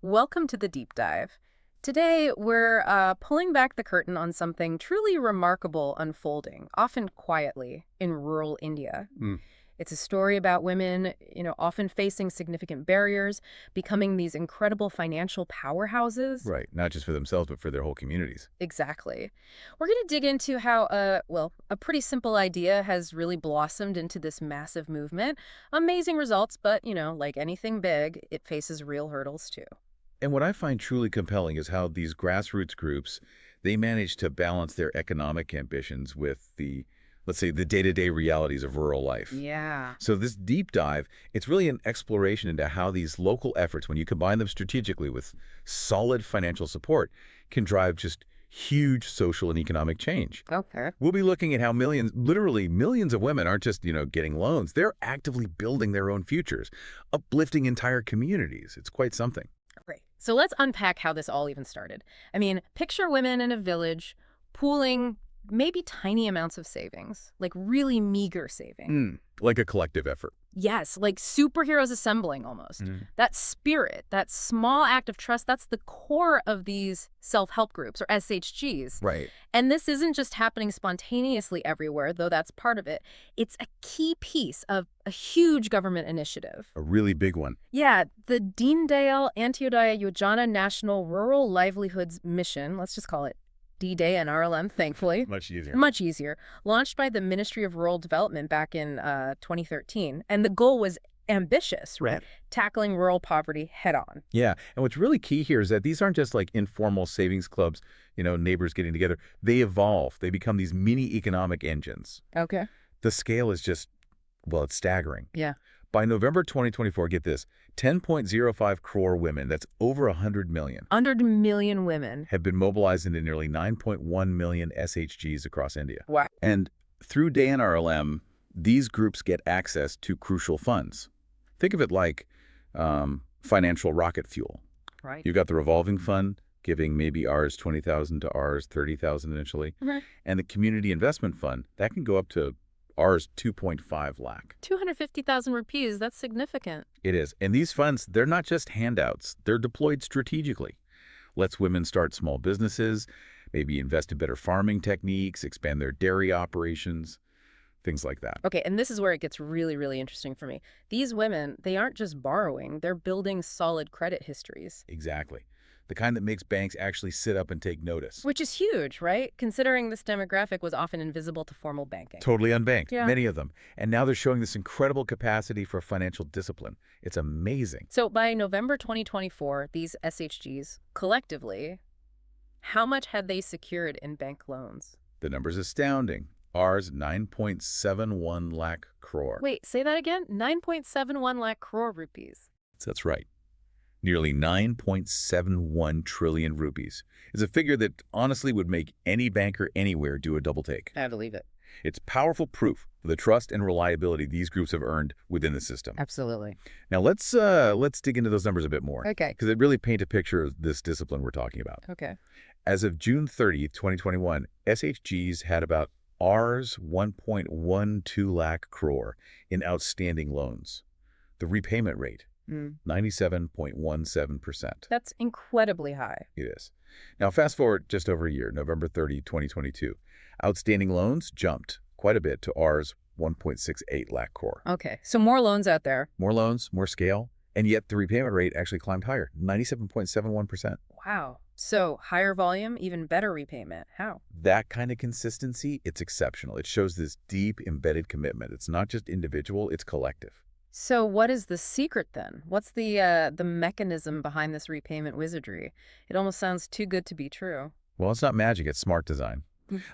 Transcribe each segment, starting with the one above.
Welcome to the deep dive. Today, we're pulling back the curtain on something truly remarkable unfolding, often quietly, in rural India. Mm, It's a story about women, often facing significant barriers, becoming these incredible financial powerhouses. right. Not just for themselves, but for their whole communities. Exactly. We're going to dig into how, a pretty simple idea has really blossomed into this massive movement. Amazing results, but, like anything big, it faces real hurdles too. And what I find truly compelling is how these grassroots groups, they manage to balance their economic ambitions with the, let's say, the day-to-day realities of rural life. Yeah. So this deep dive, it's really an exploration into how these local efforts, when you combine them strategically with solid financial support, can drive just huge social and economic change. Okay. We'll be looking at how millions, literally millions of women aren't just, getting loans. They're actively building their own futures, uplifting entire communities. It's quite something. Great. So let's unpack how this all even started. I mean, picture women in a village pooling maybe tiny amounts of savings, like really meager saving. Like a collective effort. Yes, like superheroes assembling almost. That spirit, that small act of trust, that's the core of these self-help groups or SHGs. Right. And this isn't just happening spontaneously everywhere, though that's part of it. It's a key piece of a huge government initiative. A really big one. Yeah, the Deen Dayal Antyodaya Yojana National Rural Livelihoods Mission, let's just call it DAY-NRLM, thankfully. Much easier. Much easier. Launched by the Ministry of Rural Development back in 2013. And the goal was ambitious, right? Tackling rural poverty head on. Yeah. And what's really key here is that these aren't just like informal savings clubs, neighbors getting together. They evolve. They become these mini economic engines. Okay. The scale is just, well, it's staggering. Yeah. By November 2024, get this, 10.05 crore women, that's over 100 million, 100 million women. have been mobilized into nearly 9.1 million SHGs across India. Wow. And through DAY-NRLM, these groups get access to crucial funds. Think of it like financial rocket fuel. Right. You've got the revolving fund, giving maybe Rs 20,000 to Rs 30,000 initially. Right. And the community investment fund, that can go up to Rs 2.5 lakh. 250,000 rupees, that's significant. It is. And these funds, they're not just handouts. They're deployed strategically. Lets women start small businesses, maybe invest in better farming techniques, expand their dairy operations, things like that. Okay, and this is where it gets really, really interesting for me. These women, they aren't just borrowing, they're building solid credit histories. Exactly. The kind that makes banks actually sit up and take notice. Which is huge, right? Considering this demographic was often invisible to formal banking. Totally unbanked, Yeah. many of them. And now they're showing this incredible capacity for financial discipline. It's amazing. So by November 2024, these SHGs, collectively, how much had they secured in bank loans? The number's astounding. Rs 9.71 lakh crore. Wait, say that again? 9.71 lakh crore rupees. That's right. Nearly 9.71 trillion rupees is a figure that honestly would make any banker anywhere do a double take. I believe it. It's powerful proof of the trust and reliability these groups have earned within the system. Absolutely. Now let's dig into those numbers a bit more. Okay. Because it really paint a picture of this discipline we're talking about. Okay. As of June 30th, 2021, SHGs had about Rs 1.12 lakh crore in outstanding loans. The repayment rate, 97.17%. That's incredibly high. It is. Now, fast forward just over a year, November 30, 2022. Outstanding loans jumped quite a bit to Rs 1.68 lakh crore. Okay, so more loans out there. More loans, more scale, and yet the repayment rate actually climbed higher, 97.71%. Wow. So higher volume, even better repayment. How? That kind of consistency, it's exceptional. It shows this deep embedded commitment. It's not just individual, it's collective. So what is the secret then? What's the mechanism behind this repayment wizardry? It almost sounds too good to be true. Well, it's not magic, it's smart design.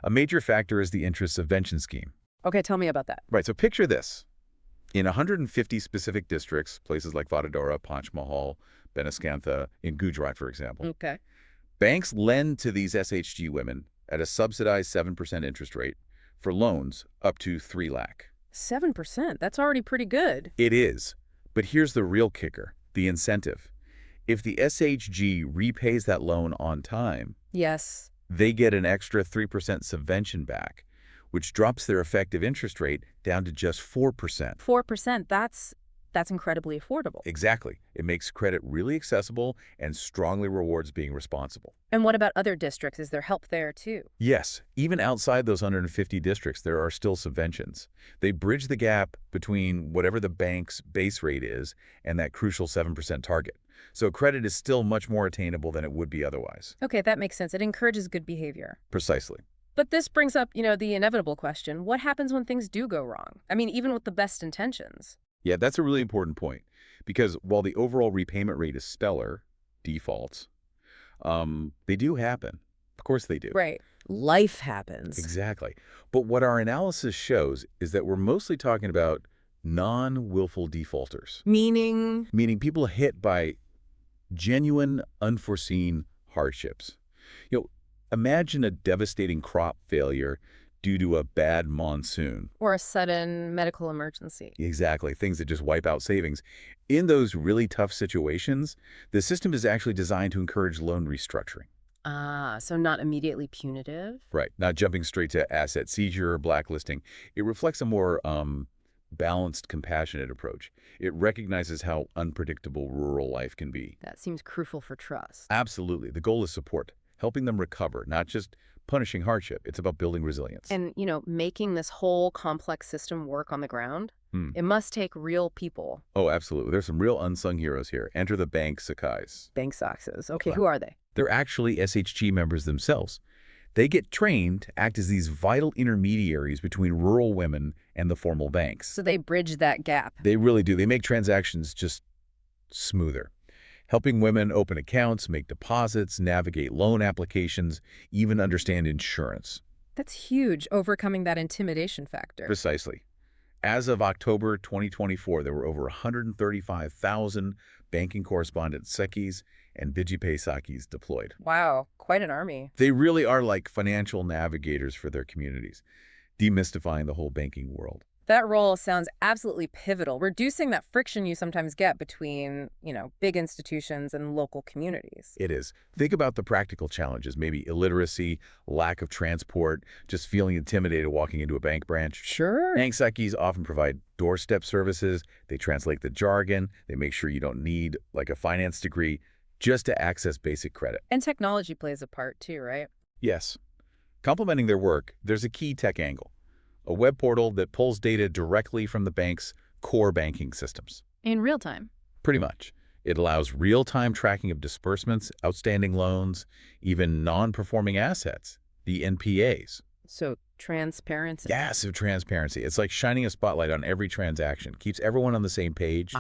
A major factor is the interest subvention scheme. Okay, tell me about that. Right, so picture this. In 150 specific districts, places like Vadodara, Panchmahal, Benaskantha, in Gujarat, for example, Okay. banks lend to these SHG women at a subsidized 7% interest rate for loans up to 3 lakh. 7%, that's already pretty good. It is. But here's the real kicker, the incentive. If the SHG repays that loan on time, Yes. they get an extra 3% subvention back, which drops their effective interest rate down to just 4%. 4%, that's That's incredibly affordable. Exactly. It makes credit really accessible and strongly rewards being responsible. And what about other districts? Is there help there too? Yes, even outside those 150 districts, there are still subventions. They bridge the gap between whatever the bank's base rate is and that crucial 7% target. So credit is still much more attainable than it would be otherwise. Okay, that makes sense. It encourages good behavior. Precisely. But this brings up, the inevitable question. What happens when things do go wrong? I mean, even with the best intentions. Yeah, that's a really important point because while the overall repayment rate is stellar, defaults, they do happen. Of course they do. Right. Life happens. Exactly. But what our analysis shows is that we're mostly talking about non-willful defaulters, Meaning? meaning people hit by genuine, unforeseen hardships. Imagine a devastating crop failure due to a bad monsoon. Or a sudden medical emergency. Exactly, things that just wipe out savings. In those really tough situations, the system is actually designed to encourage loan restructuring. Ah, so not immediately punitive? Right, not jumping straight to asset seizure or blacklisting. It reflects a more balanced, compassionate approach. It recognizes how unpredictable rural life can be. That seems crucial for trust. Absolutely. The goal is support, helping them recover, not just punishing hardship. It's about building resilience. And, making this whole complex system work on the ground, it must take real people. Oh, absolutely. There's some real unsung heroes here. Enter the bank Sakais. Bank Soxes. Okay, Wow. who are they? They're actually SHG members themselves. They get trained to act as these vital intermediaries between rural women and the formal banks. So they bridge that gap. They really do. They make transactions just smoother, helping women open accounts, make deposits, navigate loan applications, even understand insurance. That's huge, overcoming that intimidation factor. Precisely. As of October 2024, there were over 135,000 banking correspondent Sekis and Bijipay Sakis deployed. Wow, quite an army. They really are like financial navigators for their communities, demystifying the whole banking world. That role sounds absolutely pivotal, reducing that friction you sometimes get between, big institutions and local communities. It is. Think about the practical challenges, maybe illiteracy, lack of transport, just feeling intimidated walking into a bank branch. Sure. Bank Sekis often provide doorstep services. They translate the jargon. They make sure you don't need like a finance degree just to access basic credit. And technology plays a part too, right? Yes. Complementing their work, there's a key tech angle. A web portal that pulls data directly from the bank's core banking systems. In real time. Pretty much. It allows real-time tracking of disbursements, outstanding loans, even non-performing assets, the NPAs. So transparency. Massive transparency. It's like shining a spotlight on every transaction. Keeps everyone on the same page.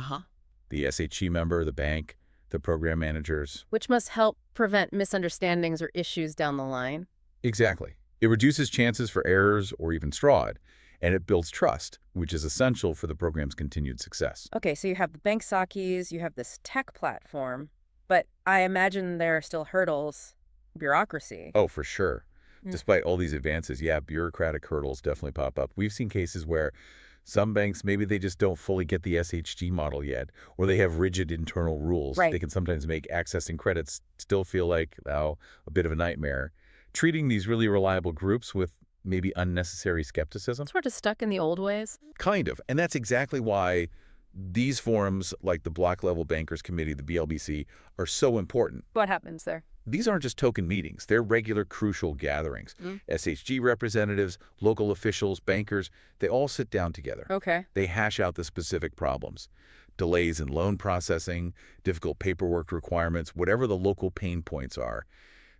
The SHG member, the bank, the program managers. Which must help prevent misunderstandings or issues down the line. Exactly. It reduces chances for errors or even fraud, and it builds trust, which is essential for the program's continued success. Okay, so you have the bank Sakis, you have this tech platform, but I imagine there are still hurdles, bureaucracy. Oh, for sure. Despite all these advances, yeah, bureaucratic hurdles definitely pop up. We've seen cases where some banks, maybe they just don't fully get the SHG model yet, or they have rigid internal rules. Right. They can sometimes make accessing credits still feel like, a bit of a nightmare. Treating these really reliable groups with maybe unnecessary skepticism. Sort of stuck in the old ways. Kind of. And that's exactly why these forums, like the Block Level Bankers Committee, the BLBC, are so important. What happens there? These aren't just token meetings. They're regular, crucial gatherings. SHG representatives, local officials, bankers, they all sit down together. Okay. They hash out the specific problems. Delays in loan processing, difficult paperwork requirements, whatever the local pain points are.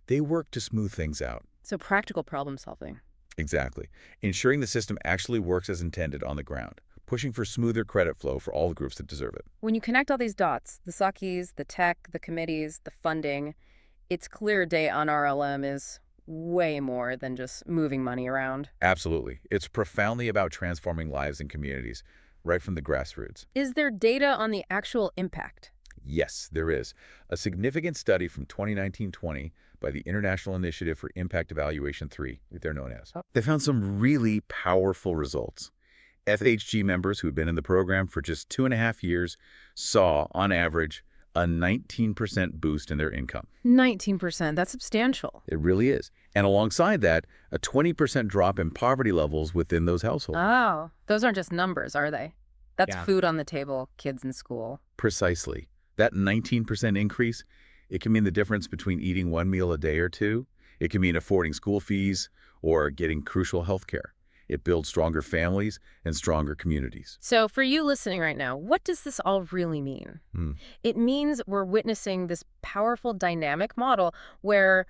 They work to smooth things out. So practical problem solving. Exactly. Ensuring the system actually works as intended on the ground, pushing for smoother credit flow for all the groups that deserve it. When you connect all these dots, the Sakis, the tech, the committees, the funding, it's clear DAY-NRLM is way more than just moving money around. Absolutely. It's profoundly about transforming lives and communities, right from the grassroots. Is there data on the actual impact? Yes, there is. A significant study from 2019-20 by the International Initiative for Impact Evaluation 3, they're known as. They found some really powerful results. FHG members who had been in the program for just 2.5 years saw, on average, a 19% boost in their income. 19%, that's substantial. It really is. And alongside that, a 20% drop in poverty levels within those households. Oh, those aren't just numbers, are they? That's Yeah. food on the table, kids in school. Precisely. That 19% increase, it can mean the difference between eating one meal a day or two. It can mean affording school fees or getting crucial health care. It builds stronger families and stronger communities. So for you listening right now, what does this all really mean? Hmm. It means we're witnessing this powerful dynamic model where,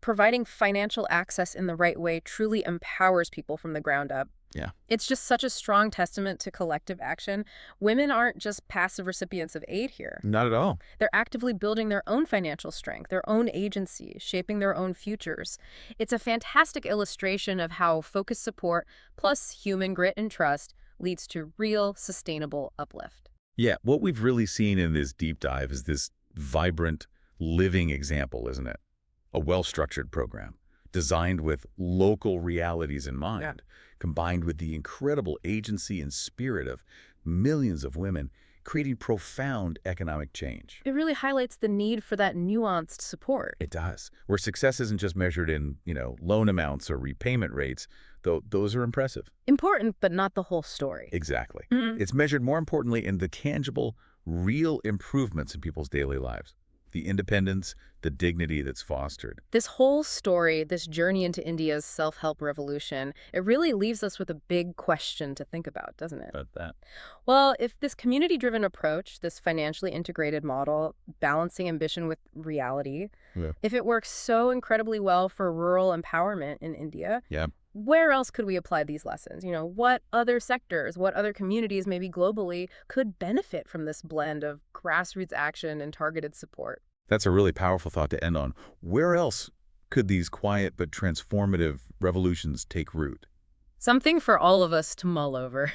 providing financial access in the right way truly empowers people from the ground up. Yeah. It's just such a strong testament to collective action. Women aren't just passive recipients of aid here. Not at all. They're actively building their own financial strength, their own agency, shaping their own futures. It's a fantastic illustration of how focused support plus human grit and trust leads to real, sustainable uplift. Yeah, what we've really seen in this deep dive is this vibrant, living example, isn't it? A well-structured program, designed with local realities in mind, combined with the incredible agency and spirit of millions of women, creating profound economic change. It really highlights the need for that nuanced support. It does. Where success isn't just measured in, loan amounts or repayment rates, though those are impressive. Important, but not the whole story. Exactly. Mhm. It's measured more importantly in the tangible, real improvements in people's daily lives. The independence, the dignity that's fostered. This whole story, this journey into India's self-help revolution, it really leaves us with a big question to think about, doesn't it? About that. Well, if this community-driven approach, this financially integrated model, balancing ambition with reality, Yeah. if it works so incredibly well for rural empowerment in India, Yeah. where else could we apply these lessons? What other sectors, what other communities, maybe globally, could benefit from this blend of grassroots action and targeted support? That's a really powerful thought to end on. Where else could these quiet but transformative revolutions take root? Something for all of us to mull over.